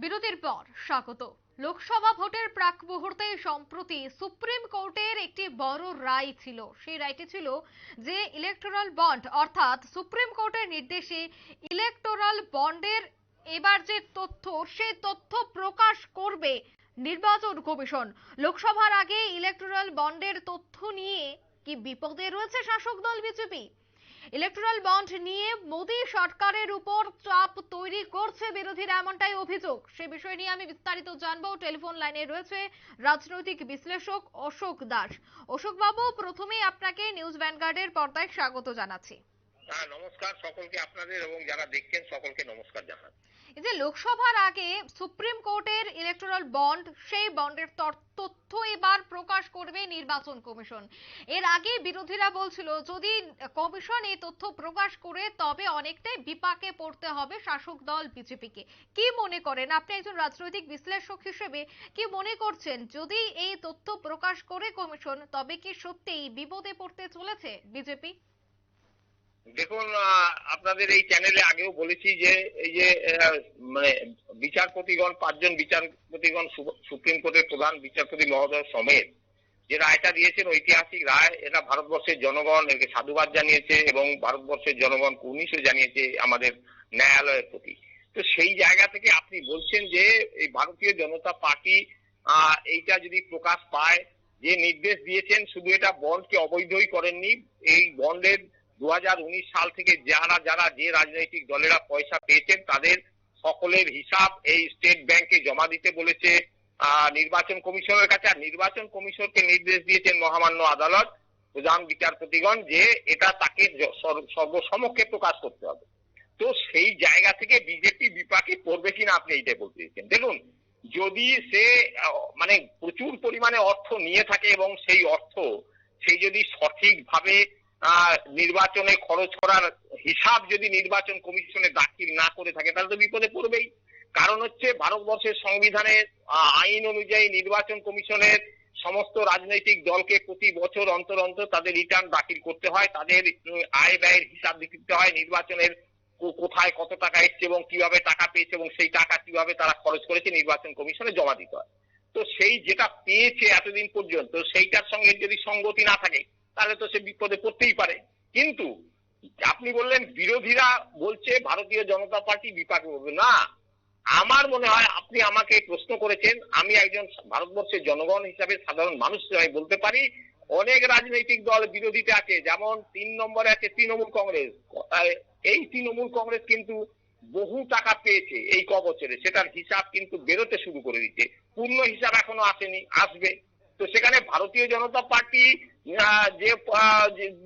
বিরতির পর স্বাগত। লোকসভা ভোটের প্রাক মুহূর্তে সম্প্রতি সুপ্রিম কোর্টের একটি বড় রায় ছিল। সেই রায়টি ছিল যে ইলেকটোরাল বন্ড অর্থাৎ সুপ্রিম কোর্টের নির্দেশে ইলেকটোরাল বন্ডের এবার যে তথ্য সেই তথ্য প্রকাশ করবে নির্বাচন কমিশন। লোকসভার আগে ইলেকটোরাল বন্ডের তথ্য নিয়ে কি বিপদে রয়েছে শাসক দল বিজেপি? ইলেকট্রাল বন্ড নিয়ে মোদী সরকারের উপর চাপ তৈরি করছে বিরোধীরা, এমনটাই অভিযোগ। সে বিষয় নিয়ে আমি বিস্তারিত জানবো। টেলিফোন লাইনে রয়েছে রাজনৈতিক বিশ্লেষক অশোক দাস। অশোক বাবু, প্রথমেই আপনাকে নিউজ ভ্যানগার্ডের পর্দায় স্বাগত জানাচ্ছি। হ্যাঁ, নমস্কার সকলকে, আপনাদের এবং যারা দেখছেন সকলকে নমস্কার জানাচ্ছি। এই যে লোকসভার আগে সুপ্রিম কোর্টের ইলেকটোরাল বন্ড, সেই বন্ডের তথ্য এবার প্রকাশ করবে নির্বাচন কমিশন। এর আগে বিরোধীরা বলছিল যদি কমিশন এই তথ্য প্রকাশ করে তবে অনেকটাই বিপাকে পড়তে হবে শাসক দল বিজেপিকে। কি মনে করেন আপনি একজন রাজনৈতিক বিশ্লেষক হিসেবে, কি মনে করছেন যদি এই তথ্য প্রকাশ করে কমিশন তবে কি সত্যিই বিপদে পড়তে চলেছে বিজেপি? দেখুন, আপনাদের এই চ্যানেলে আগেও বলেছি যে এই যে মানে বিচারপতিগণ, 5জন বিচারপতিগণ, সুপ্রিম কোর্টের প্রধান বিচারপতি মহোদয় সমেত যে রায়টা দিয়েছেন, ঐতিহাসিক রায়। এটা ভারতবর্ষের জনগণ একে সাধুবাদ জানিয়েছে এবং ভারতবর্ষের জনগণ কুর্নিশও জানিয়েছে আমাদের ন্যায়ালয়ের প্রতি। তো সেই জায়গা থেকে আপনি বলছেন যে এই ভারতীয় জনতা পার্টি এইটা যদি প্রকাশ পায়, যে নির্দেশ দিয়েছেন, শুধু এটা বন্ডকে অবৈধই করেননি, এই বন্ডের 2019 সাল থেকে যারা যারা যে রাজনৈতিক দলেরা পয়সা পেয়েছেন তাদের সকলের হিসাব এই স্টেট ব্যাংকে জমা দিতে বলেছে নির্বাচন কমিশনের কাছে। আর নির্বাচন কমিশনকে নির্দেশ দিয়েছেন মহামান্য আদালত প্রধান বিচারপতিগণ যে এটা তাকে সর্বসমক্ষে প্রকাশ করতে হবে। তো সেই জায়গা থেকে বিজেপি বিপাকে পড়বে কিনা আপনি এইটা বলতে চাইছেন। দেখুন, যদি সে মানে প্রচুর পরিমাণে অর্থ নিয়ে থাকে এবং সেই অর্থ সেই যদি সঠিকভাবে নির্বাচনে খরচ করার হিসাব যদি নির্বাচন কমিশনে দাখিল না করে থাকে তাহলে তো বিপদে পড়বেই। কারণ হচ্ছে ভারতবর্ষের সংবিধানের আইন অনুযায়ী নির্বাচন কমিশনের সমস্ত রাজনৈতিক দলকে প্রতি বছর অন্তর অন্তর তাদের রিটার্ন দাখিল করতে হয়, তাদের আয় ব্যয়ের হিসাব দিতে হয়, নির্বাচনের কোথায় কত টাকা এসছে এবং কিভাবে টাকা পেয়েছে এবং সেই টাকা কিভাবে তারা খরচ করেছে নির্বাচন কমিশনে জমা দিতে হয়। তো সেই যেটা পেয়েছে এতদিন পর্যন্ত সেইটার সঙ্গে যদি সঙ্গতি না থাকে তাহলে তো সে বিপদে পড়তেই পারে। কিন্তু আপনি বললেন বিরোধীরা বলছে ভারতীয় জনতা পার্টি বিপাকে পড়বে না। আমার মনে হয় আপনি আমাকে প্রশ্ন করেছেন, আমি একজন ভারতবর্ষের জনগণ হিসাবে, সাধারণ মানুষ হিসাবে বলতে পারি অনেক রাজনৈতিক দল বিরোধীতে আছে। যেমন 3 নম্বরে আছে তৃণমূল কংগ্রেস। এই তৃণমূল কংগ্রেস কিন্তু বহু টাকা পেয়েছে এই বছরে, সেটার হিসাব কিন্তু বেরোতে শুরু করে দিচ্ছে। পূর্ণ হিসাব এখনো আসেনি, আসবে। তো সেখানে ভারতীয় জনতা পার্টি যে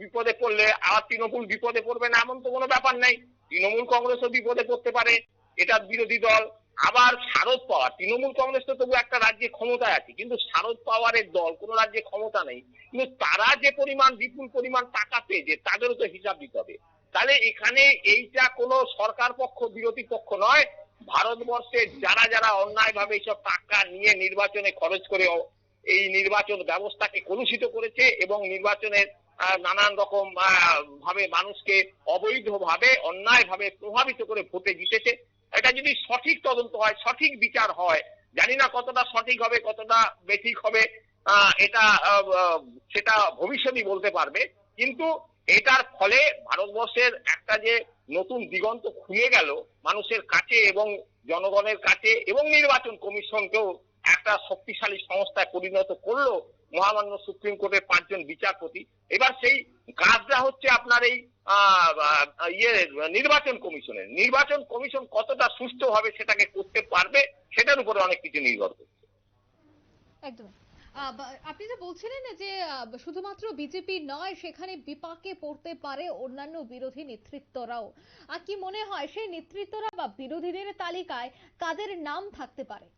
বিপদে পড়লে আর তৃণমূল বিপদে পড়বে না এমন তো কোনো ব্যাপার নেই। তৃণমূল কংগ্রেসও বিপদে পড়তে পারে, এটা বিরোধী দল। আবার শারদ পাওয়ার, তৃণমূল কংগ্রেস তো তবু একটা রাজ্যে ক্ষমতায় আছে, কিন্তু শারদ পাওয়ারের দল কোনো রাজ্যে ক্ষমতা নেই, কিন্তু তারা যে পরিমাণ বিপুল পরিমাণ টাকা পেয়েছে তাদেরও তো হিসাব দিতে হবে। তাহলে এখানে এইটা কোনো সরকার পক্ষ বিরোধী পক্ষ নয়। ভারতবর্ষে যারা যারা অন্যায়ভাবে এইসব টাকা নিয়ে নির্বাচনে খরচ করে এই নির্বাচন ব্যবস্থাকে কলুষিত করেছে এবং নির্বাচনের নানান রকম ভাবে মানুষকে অবৈধভাবে অন্যায়ভাবে প্রভাবিত করে ভোটে জিতেছে, এটা যদি সঠিক তদন্ত হয়, সঠিক বিচার হয়, জানি না কতটা সঠিক হবে কতটা বেঠিক হবে, এটা সেটা ভবিষ্যৎই বলতে পারবে। কিন্তু এটার ফলে ভারতবর্ষের একটা যে নতুন দিগন্ত খুলে গেল মানুষের কাছে এবং জনগণের কাছে, এবং নির্বাচন কমিশনকেও একটা শক্তিশালী সংস্থায় পরিণত করলো মহামান্য সুপ্রিম কোর্টের 5জন বিচারপতি। এবার সেই কাজটা হচ্ছে আপনার এই নির্বাচন কমিশনের। নির্বাচন কমিশন কতটা সুষ্ঠুভাবে সেটাকে করতে পারবে সেটার উপরে অনেক কিছু নির্ভর করছে। একদম। আপনি যে বলছিলেন যে শুধুমাত্র বিজেপি নয়, সেখানে বিপাকে পড়তে পারে অন্যান্য বিরোধী নেতৃত্বরাও। আর কি মনে হয় সেই নেতৃত্বরা বা বিরোধীদের তালিকায় কাদের নাম থাকতে পারে?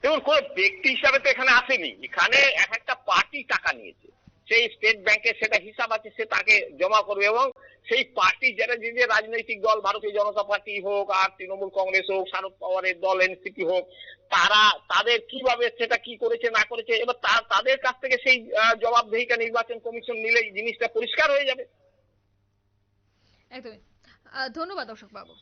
দেখুন, কোন ব্যক্তি হিসাবে তো এখানে আসেনি, এখানে এক একটা পার্টি টাকা নিয়েছে, সেই স্টেট ব্যাংকে সেটা হিসাব আছে, সে তাকে জমা করবে এবং সেই পার্টি যারা যে যে রাজনৈতিক দল, ভারতীয় জনতা পার্টি হোক আর তৃণমূল কংগ্রেস হোক, শারদ পাওয়ারের দল এনসিপি হোক, তারা তাদের কিভাবে সেটা কি করেছে না করেছে এবার তাদের কাছ থেকে সেই জবাবদিহিটা নির্বাচন কমিশন নিলে জিনিসটা পরিষ্কার হয়ে যাবে। একদমই। ধন্যবাদ অশোক বাবু।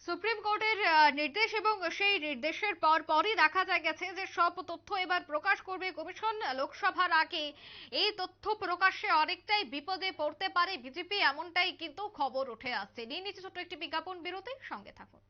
সুপ্রিম কোর্টের নির্দেশ এবং সেই নির্দেশের পরই দেখা গেছে যে সব তথ্য এবার প্রকাশ করবে কমিশন লোকসভার আগে। এই তথ্য প্রকাশ্যে অনেকটাই বিপদে পড়তে পারে বিজেপি, এমনটাই কিন্তু খবর উঠে আসছে। নিয়ে নিচ্ছে ছোট্ট একটি বিজ্ঞাপন বিরতি, সঙ্গে থাকুন।